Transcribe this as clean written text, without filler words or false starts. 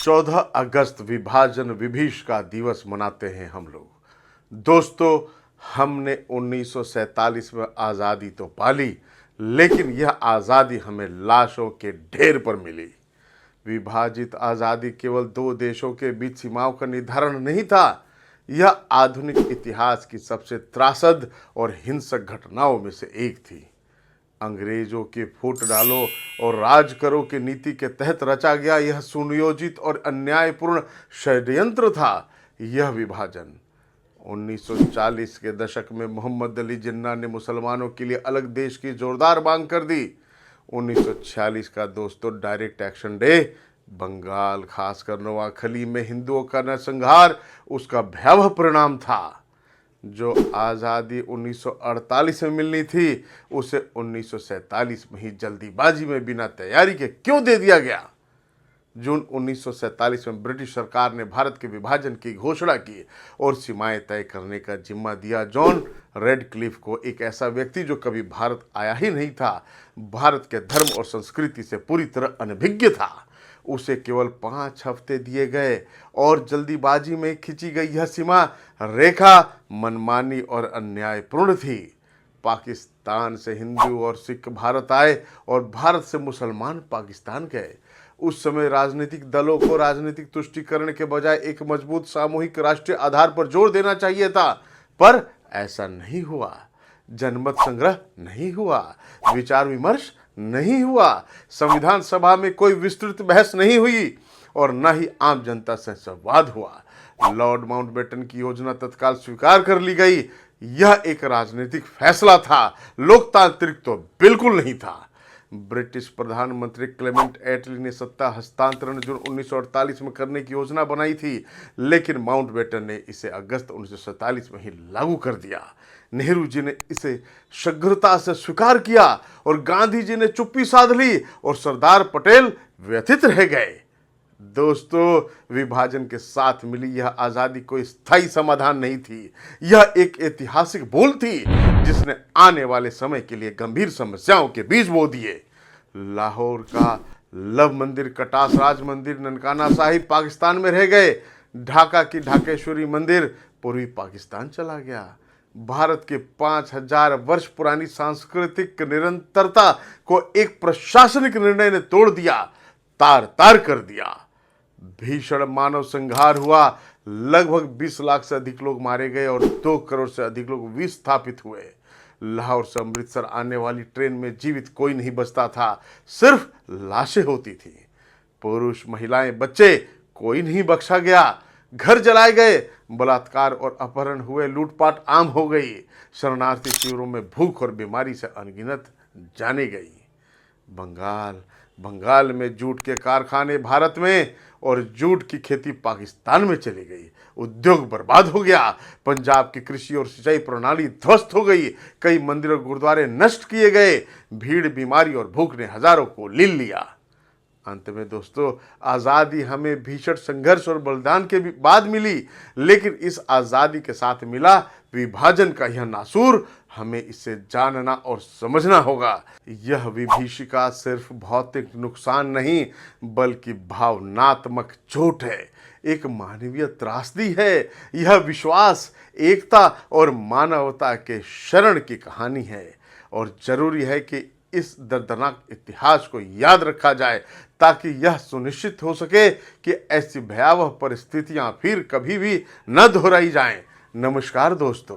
14 अगस्त विभाजन विभीषिका दिवस मनाते हैं हम लोग। दोस्तों, हमने 1947 में आज़ादी तो पाली, लेकिन यह आज़ादी हमें लाशों के ढेर पर मिली। विभाजित आज़ादी केवल दो देशों के बीच सीमाओं का निर्धारण नहीं था, यह आधुनिक इतिहास की सबसे त्रासद और हिंसक घटनाओं में से एक थी। अंग्रेजों के फूट डालो और राज करो की नीति के तहत रचा गया यह सुनियोजित और अन्यायपूर्ण षड्यंत्र था। यह विभाजन 1940 के दशक में मोहम्मद अली जिन्ना ने मुसलमानों के लिए अलग देश की जोरदार मांग कर दी। 1946 का दोस्तों डायरेक्ट एक्शन डे, बंगाल खासकर नोआखली में हिंदुओं का नरसंहार उसका भयावह परिणाम था। जो आज़ादी 1948 में मिलनी थी, उसे 1947 में ही जल्दीबाजी में बिना तैयारी के क्यों दे दिया गया। जून 1947 में ब्रिटिश सरकार ने भारत के विभाजन की घोषणा की और सीमाएं तय करने का जिम्मा दिया जॉन रेडक्लिफ को, एक ऐसा व्यक्ति जो कभी भारत आया ही नहीं था, भारत के धर्म और संस्कृति से पूरी तरह अनभिज्ञ था। उसे केवल 5 हफ्ते दिए गए और जल्दीबाजी में खींची गई यह सीमा रेखा मनमानी और अन्यायपूर्ण थी। पाकिस्तान से हिंदू और सिख भारत आए और भारत से मुसलमान पाकिस्तान गए। उस समय राजनीतिक दलों को राजनीतिक तुष्टीकरण के बजाय एक मजबूत सामूहिक राष्ट्रीय आधार पर जोर देना चाहिए था, पर ऐसा नहीं हुआ। जनमत संग्रह नहीं हुआ, विचार विमर्श नहीं हुआ, संविधान सभा में कोई विस्तृत बहस नहीं हुई और न ही आम जनता से संवाद हुआ। लॉर्ड माउंटबेटन की योजना तत्काल स्वीकार कर ली गई। यह एक राजनीतिक फैसला था, लोकतांत्रिक तो बिल्कुल नहीं था। ब्रिटिश प्रधानमंत्री क्लेमेंट एटली ने सत्ता हस्तांतरण जून 1948 में करने की योजना बनाई थी, लेकिन माउंटबेटन ने इसे अगस्त 1947 में ही लागू कर दिया। नेहरू जी ने इसे शीघ्रता से स्वीकार किया और गांधी जी ने चुप्पी साध ली और सरदार पटेल व्यथित रह गए। दोस्तों, विभाजन के साथ मिली यह आज़ादी कोई स्थायी समाधान नहीं थी, यह एक ऐतिहासिक भूल थी जिसने आने वाले समय के लिए गंभीर समस्याओं के बीज बो दिए। लाहौर का लव मंदिर, कटास राज मंदिर, ननकाना साहिब पाकिस्तान में रह गए। ढाका की ढाकेश्वरी मंदिर पूर्वी पाकिस्तान चला गया। भारत के 5000 वर्ष पुरानी सांस्कृतिक निरंतरता को एक प्रशासनिक निर्णय ने तोड़ दिया, तार तार कर दिया। भीषण मानव संहार हुआ, लगभग 20 लाख से अधिक लोग मारे गए और 2 करोड़ से अधिक लोग विस्थापित हुए। लाहौर से अमृतसर आने वाली ट्रेन में जीवित कोई नहीं बचता था, सिर्फ लाशें होती थी। पुरुष, महिलाएं, बच्चे, कोई नहीं बख्शा गया। घर जलाए गए, बलात्कार और अपहरण हुए, लूटपाट आम हो गई। शरणार्थी शिविरों में भूख और बीमारी से अनगिनत जाने गई। बंगाल में जूट के कारखाने भारत में और जूट की खेती पाकिस्तान में चली गई। उद्योग बर्बाद हो गया। पंजाब की कृषि और सिंचाई प्रणाली ध्वस्त हो गई। कई मंदिर और गुरुद्वारे नष्ट किए गए। भीड़, बीमारी और भूख ने हजारों को लील लिया। अंत में दोस्तों, आज़ादी हमें भीषण संघर्ष और बलिदान के बाद मिली, लेकिन इस आज़ादी के साथ मिला विभाजन का यह नासूर। हमें इसे जानना और समझना होगा। यह विभीषिका सिर्फ भौतिक नुकसान नहीं, बल्कि भावनात्मक चोट है, एक मानवीय त्रासदी है। यह विश्वास, एकता और मानवता के शरण की कहानी है और जरूरी है कि इस दर्दनाक इतिहास को याद रखा जाए, ताकि यह सुनिश्चित हो सके कि ऐसी भयावह परिस्थितियां फिर कभी भी न दोहराई जाएं। नमस्कार दोस्तों।